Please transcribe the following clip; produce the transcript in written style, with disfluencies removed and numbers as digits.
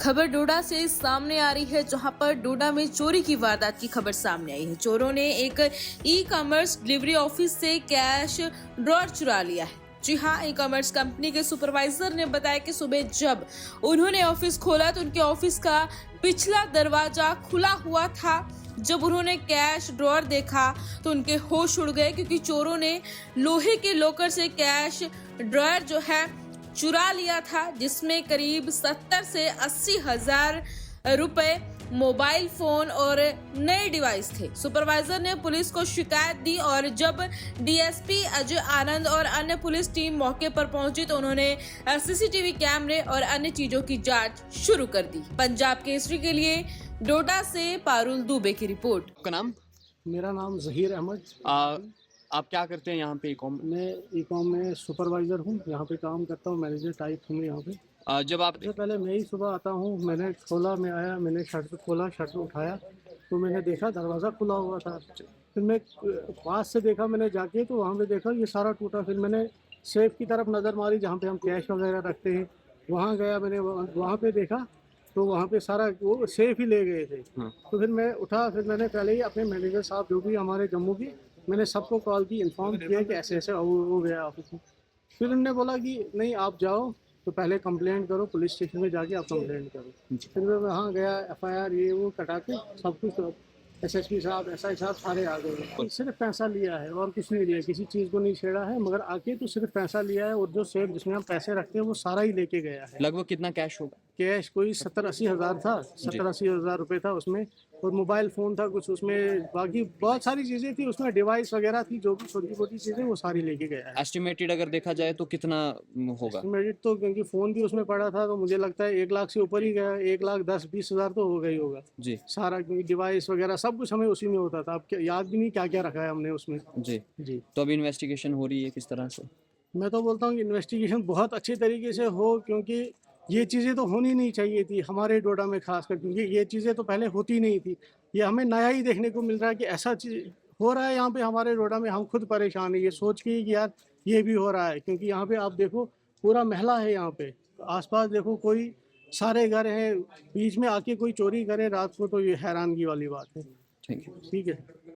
खबर डोडा से सामने आ रही है, जहां पर डोडा में चोरी की वारदात की खबर सामने आई है। चोरों ने एक ई-कॉमर्स डिलीवरी ऑफिस से कैश ड्रॉर चुरा लिया है। जी हां, ई कॉमर्स कंपनी के सुपरवाइजर ने बताया कि सुबह जब उन्होंने ऑफिस खोला तो उनके ऑफिस का पिछला दरवाजा खुला हुआ था। जब उन्होंने कैश ड्रॉर देखा तो उनके होश उड़ गए, क्योंकि चोरों ने लोहे के लॉकर से कैश ड्रॉर जो है चुरा लिया था, जिसमें करीब 70 से 80 हजार रुपए, मोबाइल फोन और नए डिवाइस थे। सुपरवाइजर ने पुलिस को शिकायत दी और जब डीएसपी अजय आनंद और अन्य पुलिस टीम मौके पर पहुंची तो उन्होंने सीसीटीवी कैमरे और अन्य चीजों की जांच शुरू कर दी। पंजाब केसरी के लिए डोडा से पारुल दुबे की रिपोर्ट। आपका नाम? मेरा नाम ज़हीर अहमद। आप क्या करते हैं यहाँ पे ई-कॉम? मैं ई-कॉम में सुपरवाइज़र हूँ, यहाँ पे काम करता हूँ, मैनेजर टाइप हूँ मैं यहाँ पे। जब आप सबसे पहले मैं ही सुबह आता हूँ, मैंने खोला, मैं आया, मैंने शटर खोला, शटर उठाया तो मैंने देखा दरवाज़ा खुला हुआ था। फिर मैं पास से देखा, मैंने जाके तो वहाँ पे देखा ये सारा टूटा। फिर मैंने सेफ की तरफ नज़र मारी, जहाँ पे हम कैश वगैरह रखते हैं, वहाँ गया, मैंने वहाँ पे देखा तो वहाँ पे सारा वो सेफ ही ले गए थे। तो फिर मैं उठा, फिर मैंने पहले ही अपने मैनेजर साहब जो भी हमारे जम्मू की, मैंने सबको कॉल की, इन्फॉर्म किया कि ऐसे ऐसे हो गया ऑफिस में। फिर उन्होंने बोला कि नहीं आप जाओ तो पहले कंप्लेंट करो, पुलिस स्टेशन में जाके आप कंप्लेंट करो। फिर मैं वहाँ गया, एफआईआर ये वो कटा के सब कुछ, एसएसपी साहब, एसआई साहब सारे आ गए। सिर्फ पैसा लिया है और कुछ नहीं लिया, किसी चीज़ को नहीं छेड़ा है, मगर आके तो सिर्फ पैसा लिया है और जो सेफ जिसमें हम पैसे रखते हैं वो सारा ही लेके गया है। लगभग कितना कैश होगा? कैश कोई 70-80 हज़ार था, 70-80 हज़ार रुपये था उसमें, और मोबाइल फ़ोन था कुछ उसमें, बाकी बहुत सारी चीज़ें थी उसमें, डिवाइस वगैरह थी, जो भी छोटी छोटी चीज़ें वो सारी लेके गया है। एस्टिमेटेड अगर देखा जाए तो कितना होगा? एस्टिमेटेड तो, क्योंकि फ़ोन भी उसमें पड़ा था, तो मुझे लगता है 1 लाख से ऊपर ही गया, 1,10,20 हज़ार तो हो गई होगा जी सारा, क्योंकि डिवाइस वगैरह सब कुछ हमें उसी में होता था। अब याद भी नहीं क्या क्या रखा है हमने उसमें। जी जी, तो अभी इन्वेस्टिगेशन हो रही है किस तरह से? मैं तो बोलता हूँ कि इन्वेस्टिगेशन बहुत अच्छे तरीके से हो, क्योंकि ये चीज़ें तो होनी नहीं चाहिए थी हमारे डोडा में खासकर, क्योंकि ये चीज़ें तो पहले होती नहीं थी। ये हमें नया ही देखने को मिल रहा है कि ऐसा चीज़ हो रहा है यहाँ पे हमारे डोडा में। हम खुद परेशान हैं ये सोच के कि यार ये भी हो रहा है, क्योंकि यहाँ पे आप देखो पूरा महला है यहाँ पे, आसपास देखो कोई सारे घर हैं, बीच में आके कोई चोरी करे रात को, तो ये हैरानगी वाली बात है। Thank you. ठीक है।